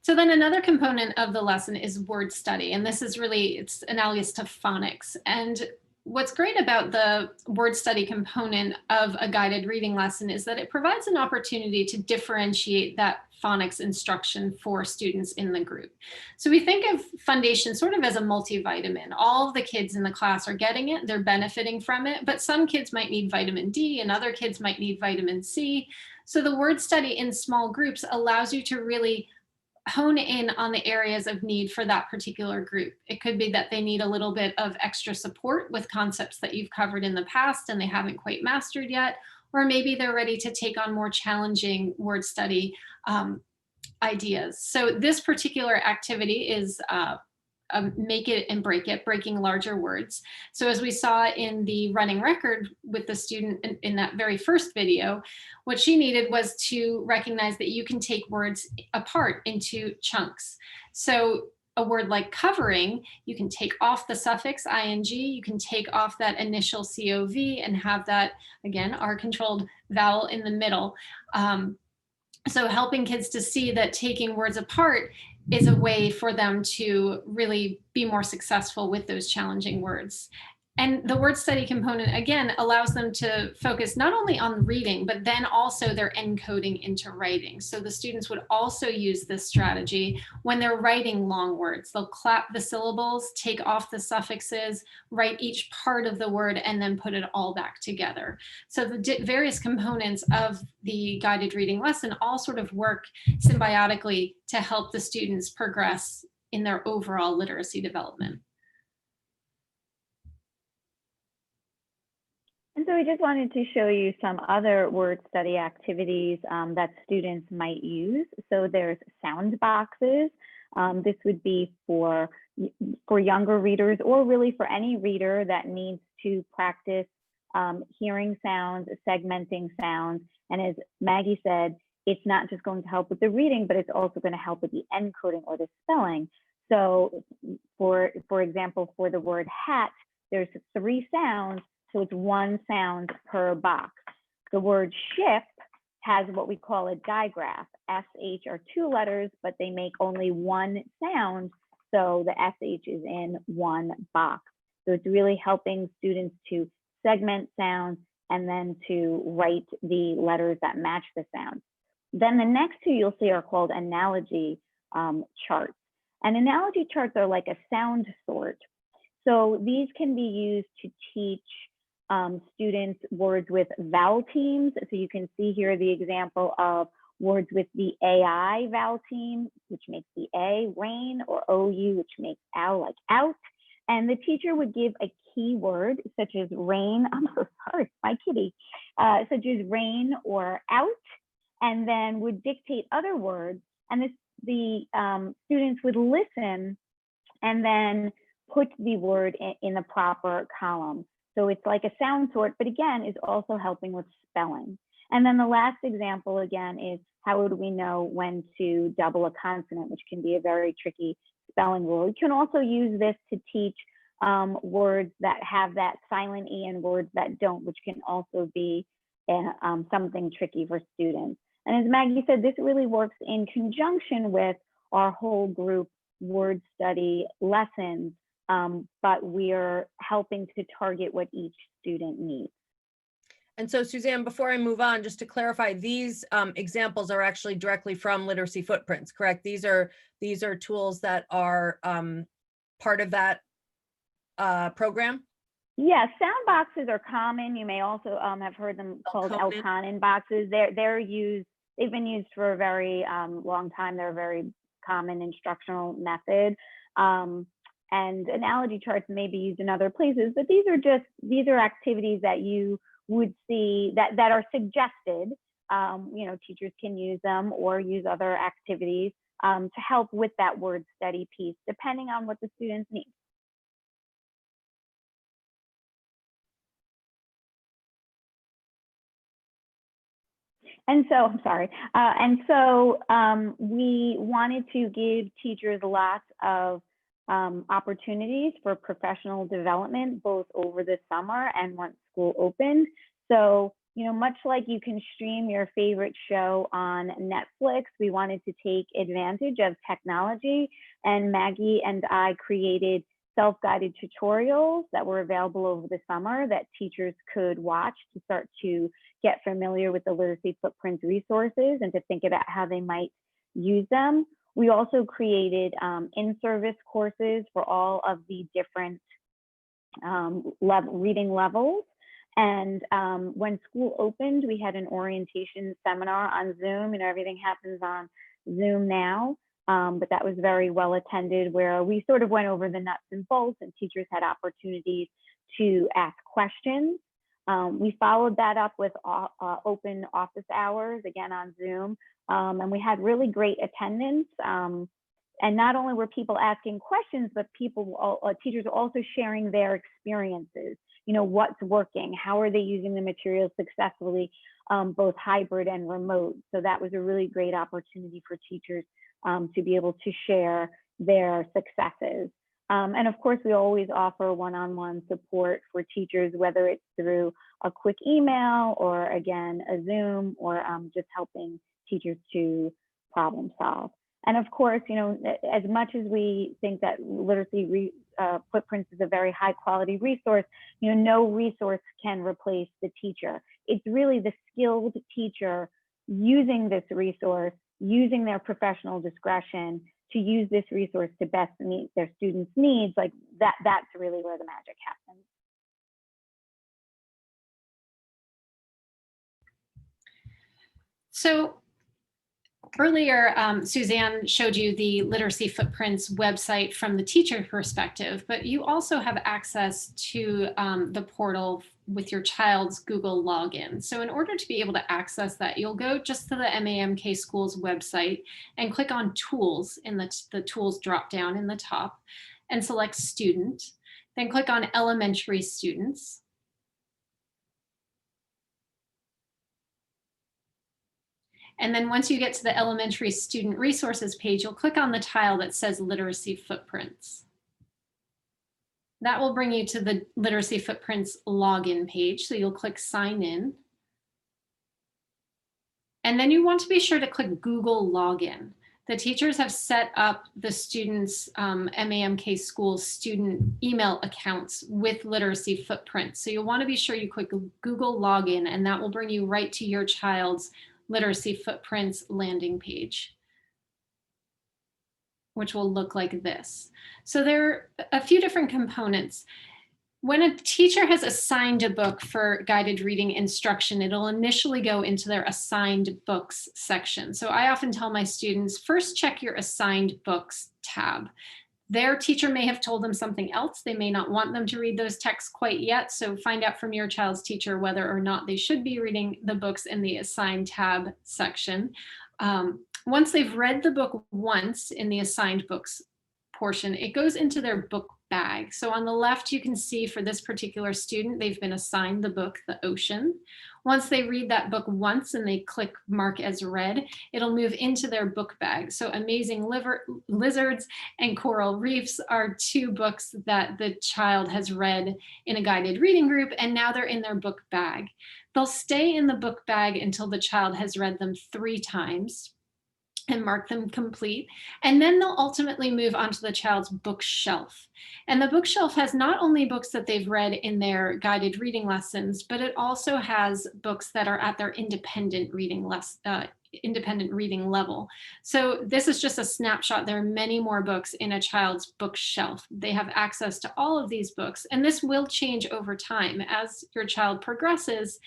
So then another component of the lesson is word study. And this is really, it's analogous to phonics. And what's great about the word study component of a guided reading lesson is that it provides an opportunity to differentiate that phonics instruction for students in the group. So we think of Foundation sort of as a multivitamin. All of the kids in the class are getting it, they're benefiting from it, but some kids might need vitamin D and other kids might need vitamin C. So the word study in small groups allows you to really hone in on the areas of need for that particular group. It could be that they need a little bit of extra support with concepts that you've covered in the past and they haven't quite mastered yet, or maybe they're ready to take on more challenging word study ideas. So this particular activity is make it and break it, breaking larger words. So as we saw in the running record with the student in that very first video, what she needed was to recognize that you can take words apart into chunks. So a word like covering, you can take off the suffix ing, you can take off that initial COV and have that, again, R-controlled vowel in the middle. So helping kids to see that taking words apart is a way for them to really be more successful with those challenging words. And the word study component, again, allows them to focus not only on reading, but then also their encoding into writing. So the students would also use this strategy when they're writing long words. They'll clap the syllables, take off the suffixes, write each part of the word, and then put it all back together. So the various components of the guided reading lesson all sort of work symbiotically to help the students progress in their overall literacy development. And so we just wanted to show you some other word study activities that students might use. So there's sound boxes. This would be for younger readers, or really for any reader that needs to practice hearing sounds, segmenting sounds. And as Maggie said, it's not just going to help with the reading, but it's also going to help with the encoding or the spelling. So for example, for the word hat, there's 3 sounds. So it's 1 sound per box. The word ship has what we call a digraph. SH are 2 letters, but they make only 1 sound. So the SH is in 1 box. So it's really helping students to segment sounds and then to write the letters that match the sound. Then the next 2 you'll see are called analogy charts. And analogy charts are like a sound sort. So these can be used to teach students words with vowel teams. So you can see here the example of words with the AI vowel team, which makes the A, rain, or OU, which makes ow, like out. And the teacher would give a keyword such as rain, I'm so sorry, my kitty, such as rain or out, and then would dictate other words. And the students would listen and then put the word in the proper column. So it's like a sound sort, but again, is also helping with spelling. And then the last example again is how would we know when to double a consonant, which can be a very tricky spelling rule. You can also use this to teach words that have that silent E and words that don't, which can also be something tricky for students. And as Maggie said, this really works in conjunction with our whole group word study lessons. But we're helping to target what each student needs. And so Suzanne, before I move on, just to clarify, these examples are actually directly from Literacy Footprints, correct? These are tools that are part of that program? Yeah, sound boxes are common. You may also have heard them called Elconin boxes. They've been used for a very long time. They're a very common instructional method. And analogy charts may be used in other places, but these are activities that you would see that are suggested. Teachers can use them or use other activities to help with that word study piece, depending on what the students need. And so, I'm sorry. We wanted to give teachers lots of opportunities for professional development, both over the summer and once school opened. So much like you can stream your favorite show on Netflix, we wanted to take advantage of technology, and Maggie and I created self-guided tutorials that were available over the summer that teachers could watch to start to get familiar with the Literacy Footprints resources and to think about how they might use them. We also created in-service courses for all of the different reading levels. And when school opened, we had an orientation seminar on Zoom. Everything happens on Zoom now, but that was very well attended, where we sort of went over the nuts and bolts and teachers had opportunities to ask questions. We followed that up with open office hours, again on Zoom, and we had really great attendance. And not only were people asking questions, but teachers were also sharing their experiences. What's working? How are they using the materials successfully, both hybrid and remote? So that was a really great opportunity for teachers to be able to share their successes. And of course, we always offer one-on-one support for teachers, whether it's through a quick email or, again, a Zoom, or just helping teachers to problem solve. And of course, as much as we think that Literacy Footprints is a very high quality resource, no resource can replace the teacher. It's really the skilled teacher using this resource, using their professional discretion to use this resource to best meet their students' needs. Like that's really where the magic happens. So earlier, Suzanne showed you the Literacy Footprints website from the teacher perspective, but you also have access to the portal with your child's Google login. So in order to be able to access that, you'll go just to the MAMK Schools website and click on Tools in the Tools drop down in the top and select Student. Then click on Elementary Students. And then once you get to the Elementary Student Resources page, you'll click on the tile that says Literacy Footprints. That will bring you to the Literacy Footprints login page. So you'll click Sign In. And then you want to be sure to click Google Login. The teachers have set up the students' MAMK Schools student email accounts with Literacy Footprints. So you'll want to be sure you click Google Login, and that will bring you right to your child's Literacy Footprints landing page, which will look like this. So there are a few different components. When a teacher has assigned a book for guided reading instruction, it'll initially go into their assigned books section. So I often tell my students, first check your assigned books tab. Their teacher may have told them something else. They may not want them to read those texts quite yet. So find out from your child's teacher whether or not they should be reading the books in the assigned tab section. Once they've read the book once in the assigned books portion, it goes into their book bag. So on the left, you can see for this particular student, they've been assigned the book, The Ocean. Once they read that book once and they click mark as read, it'll move into their book bag. So Amazing Lizards and Coral Reefs are two books that the child has read in a guided reading group, and now they're in their book bag. They'll stay in the book bag until the child has read them 3 times and mark them complete. And then they'll ultimately move onto the child's bookshelf. And the bookshelf has not only books that they've read in their guided reading lessons, but it also has books that are at their independent reading level. So this is just a snapshot. There are many more books in a child's bookshelf. They have access to all of these books, and this will change over time. As your child progresses,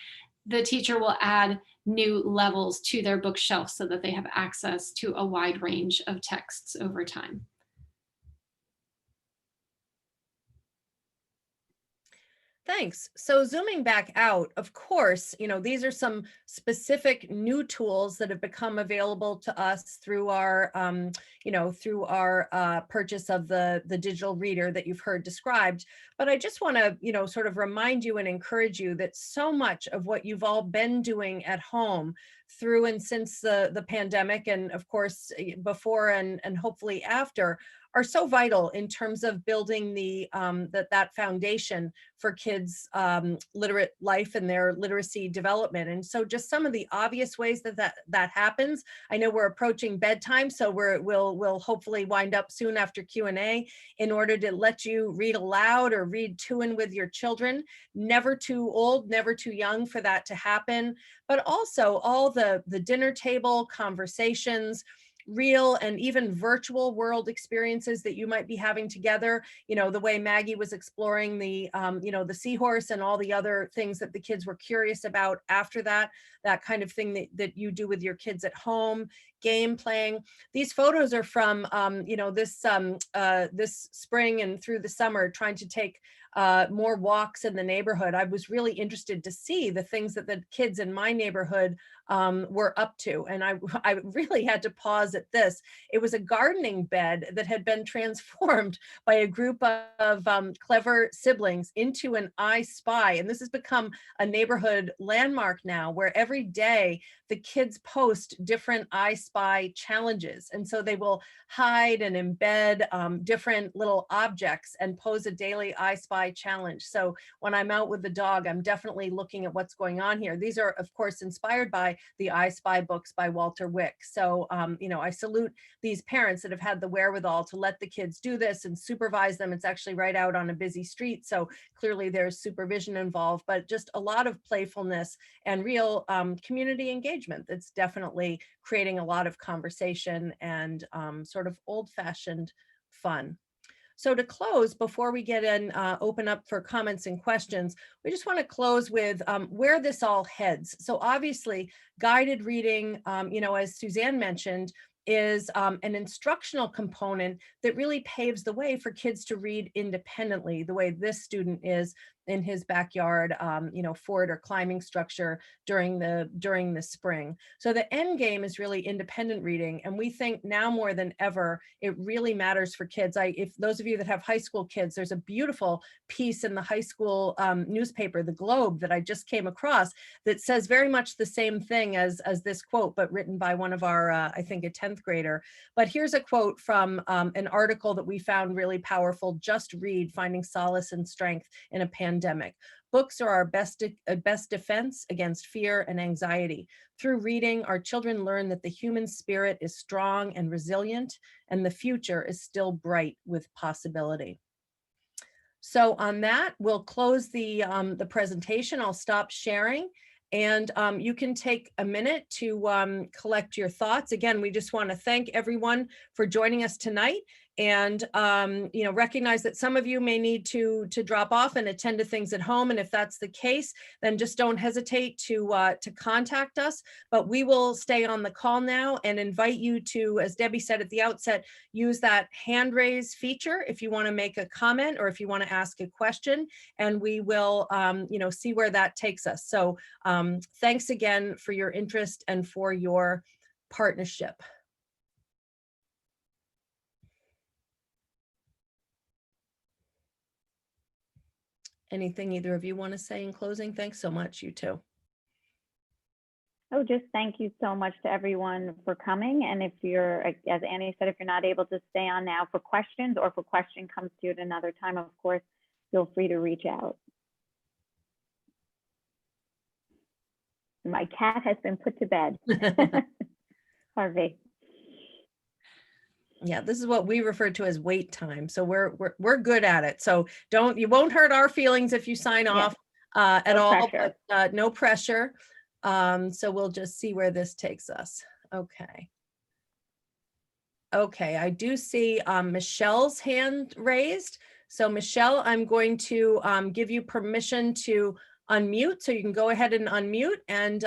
the teacher will add new levels to their bookshelf so that they have access to a wide range of texts over time. Thanks. So zooming back out, of course, these are some specific new tools that have become available to us through our, purchase of the digital reader that you've heard described. But I just want to, sort of remind you and encourage you that so much of what you've all been doing at home through and since the pandemic, and of course before and hopefully after, are so vital in terms of building that foundation for kids' literate life and their literacy development. And so just some of the obvious ways that happens. I know we're approaching bedtime, so we'll hopefully wind up soon after Q&A in order to let you read aloud or read to and with your children. Never too old, never too young for that to happen. But also all the dinner table conversations, real and even virtual world experiences that you might be having together. You know, the way Maggie was exploring the, the seahorse and all the other things that the kids were curious about after that kind of thing that you do with your kids at home, game playing. These photos are from, this spring and through the summer, trying to take more walks in the neighborhood. I was really interested to see the things that the kids in my neighborhood were up to. And I really had to pause at this. It was a gardening bed that had been transformed by a group of clever siblings into an I Spy. And this has become a neighborhood landmark now, where every day the kids post different I Spy challenges. And so they will hide and embed different little objects and pose a daily I Spy challenge. So when I'm out with the dog, I'm definitely looking at what's going on here. These are, of course, inspired by the I Spy books by Walter Wick. So, I salute these parents that have had the wherewithal to let the kids do this and supervise them. It's actually right out on a busy street, so clearly there's supervision involved, but just a lot of playfulness and real community engagement that's definitely creating a lot of conversation and sort of old-fashioned fun. So to close, before we get in, open up for comments and questions, we just want to close with where this all heads. So obviously, guided reading, as Suzanne mentioned, is an instructional component that really paves the way for kids to read independently, the way this student is in his backyard, fort or climbing structure during the spring. So the end game is really independent reading. And we think now more than ever, it really matters for kids. If those of you that have high school kids, there's a beautiful piece in the high school newspaper, The Globe, that I just came across that says very much the same thing as this quote, but written by one of our, I think a 10th grader. But here's a quote from an article that we found really powerful. Just Read, Finding Solace and Strength in a Pandemic. Books are our best defense against fear and anxiety. Through reading, our children learn that the human spirit is strong and resilient, and the future is still bright with possibility. So on that, we'll close the presentation. I'll stop sharing, and you can take a minute to collect your thoughts. Again, we just want to thank everyone for joining us tonight, and recognize that some of you may need to drop off and attend to things at home. And if that's the case, then just don't hesitate to contact us. But we will stay on the call now and invite you to, as Debbie said at the outset, use that hand raise feature if you want to make a comment or if you want to ask a question, and we will see where that takes us. So thanks again for your interest and for your partnership. Anything either of you want to say in closing? Thanks so much, you too. Oh, just thank you so much to everyone for coming. And if you're, as Annie said, if you're not able to stay on now for questions, or if a question comes to you at another time, of course, feel free to reach out. My cat has been put to bed. Harvey. Yeah, this is what we refer to as wait time. So we're good at it. So you won't hurt our feelings if you sign off at all, Pressure. but no pressure. So we'll just see where this takes us. Okay. Okay, I do see Michelle's hand raised. So Michelle, I'm going to give you permission to unmute. So you can go ahead and unmute and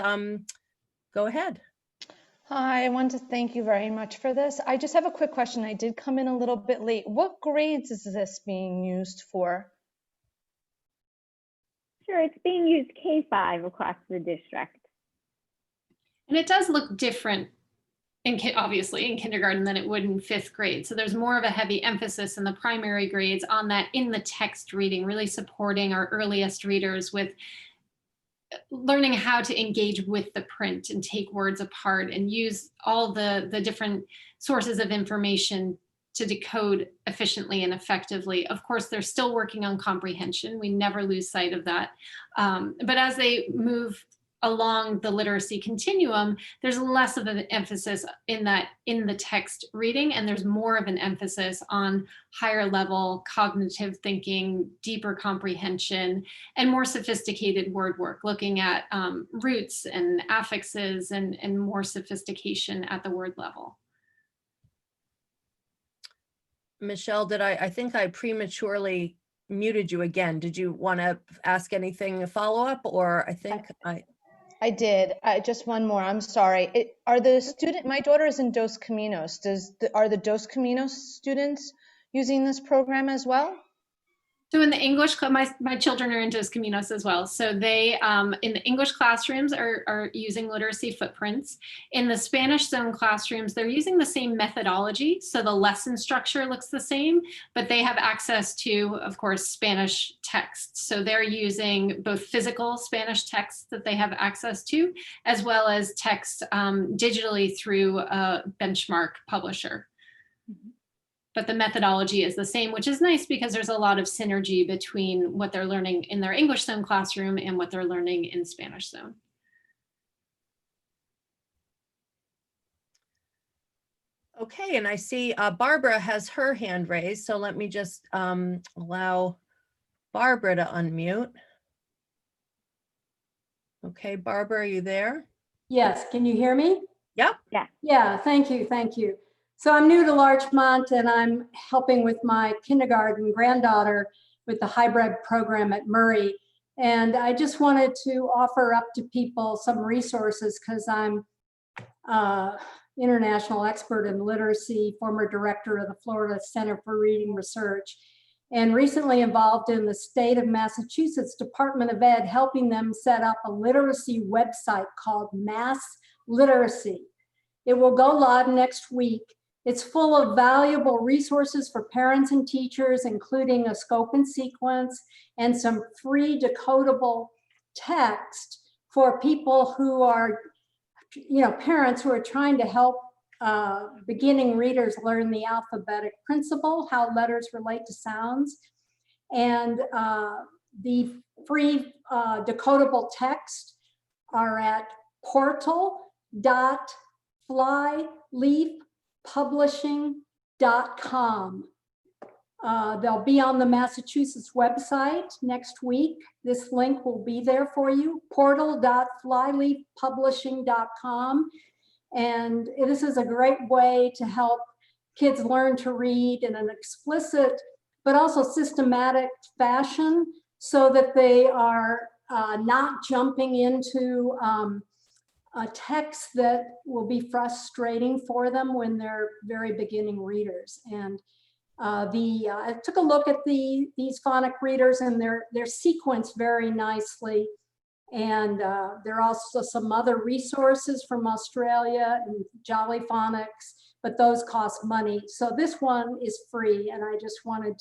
go ahead. Hi, I want to thank you very much for this. I just have a quick question. I did come in a little bit late. What grades is this being used for? Sure, it's being used K-5 across the district. And it does look different, obviously, in kindergarten than it would in 5th grade. So there's more of a heavy emphasis in the primary grades on that in the text reading, really supporting our earliest readers with learning how to engage with the print and take words apart and use all the different sources of information to decode efficiently and effectively. Of course, they're still working on comprehension. We never lose sight of that. But as they move along the literacy continuum, there's less of an emphasis in the text reading, and there's more of an emphasis on higher level cognitive thinking, deeper comprehension, and more sophisticated word work, looking at roots and affixes and more sophistication at the word level. Michelle, I think I prematurely muted you again. Did you want to ask anything to follow up, or I did. Just one more. I'm sorry. My daughter is in Dos Caminos. Are the Dos Caminos students using this program as well? So in the English, my children are in Dos Caminos as well. So they, in the English classrooms are using literacy footprints. In the Spanish zone classrooms, they're using the same methodology. So the lesson structure looks the same, but they have access to, of course, Spanish texts. So they're using both physical Spanish texts that they have access to, as well as text digitally through a benchmark publisher. Mm-hmm. But the methodology is the same, which is nice because there's a lot of synergy between what they're learning in their English zone classroom and what they're learning in Spanish zone. Okay, and I see Barbara has her hand raised, so let me just allow Barbara to unmute. Okay, Barbara, are you there? Yes, can you hear me? Yep. Yeah. Yeah, thank you. So I'm new to Larchmont and I'm helping with my kindergarten granddaughter with the hybrid program at Murray. And I just wanted to offer up to people some resources because I'm international expert in literacy, former director of the Florida Center for Reading Research, and recently involved in the state of Massachusetts Department of Ed, helping them set up a literacy website called Mass Literacy. It will go live next week. It's full of valuable resources for parents and teachers, including a scope and sequence and some free decodable text for people who are, parents who are trying to help beginning readers learn the alphabetic principle, how letters relate to sounds. And the free decodable text are at portal.flyleafpublishing.com. They'll be on the Massachusetts website next week. This link will be there for you, portal.flyleafpublishing.com. And this is a great way to help kids learn to read in an explicit, but also systematic fashion so that they are not jumping into a text that will be frustrating for them when they're very beginning readers. And I took a look at these phonic readers, and they're sequenced very nicely. And there are also some other resources from Australia and Jolly Phonics, but those cost money. So this one is free, and I just wanted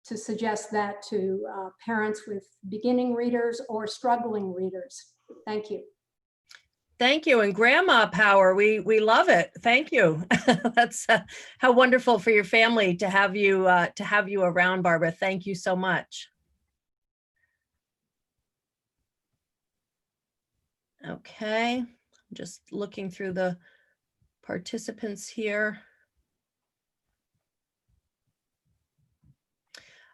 to suggest that to parents with beginning readers or struggling readers. Thank you. Thank you. And grandma power, we love it. Thank you. That's how wonderful for your family to have you around, Barbara. Thank you so much. Okay, I'm just looking through the participants here.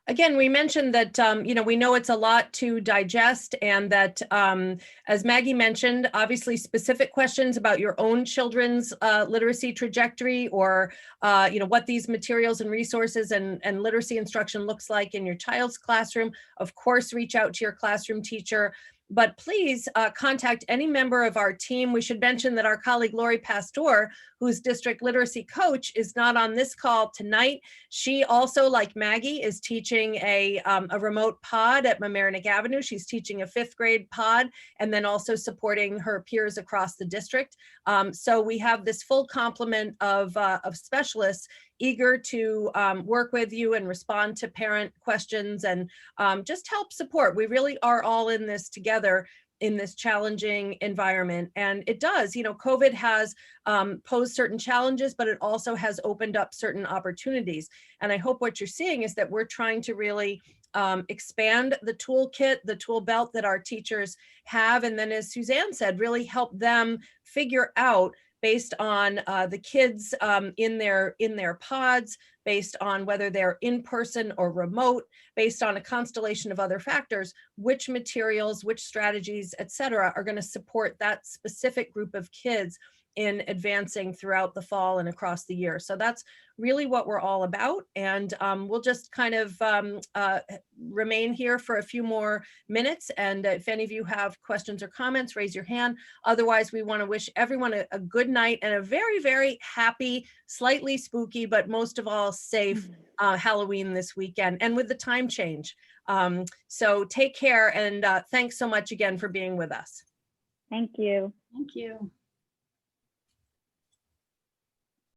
Again, we mentioned that, we know it's a lot to digest, and that, as Maggie mentioned, obviously specific questions about your own children's literacy trajectory, or, what these materials and resources and literacy instruction looks like in your child's classroom. Of course, reach out to your classroom teacher. But please contact any member of our team. We should mention that our colleague Lori Pastor, who's district literacy coach, is not on this call tonight. She also, like Maggie, is teaching a remote pod at Mamaroneck Avenue. She's teaching a 5th grade pod, and then also supporting her peers across the district. So we have this full complement of specialists eager to work with you and respond to parent questions and just help support. We really are all in this together. in this challenging environment. And it does, you know, COVID has posed certain challenges, but it also has opened up certain opportunities. And I hope what you're seeing is that we're trying to really expand the toolkit, the tool belt that our teachers have. And then, as Suzanne said, really help them figure out, based on the kids in their pods, based on whether they're in person or remote, based on a constellation of other factors, which materials, which strategies, et cetera, are going to support that specific group of kids in advancing throughout the fall and across the year. So that's really what we're all about. And we'll just kind of remain here for a few more minutes. And if any of you have questions or comments, raise your hand. Otherwise, we want to wish everyone a good night and a very, very happy, slightly spooky, but most of all safe Halloween this weekend, and with the time change. So take care, and thanks so much again for being with us. Thank you. Thank you.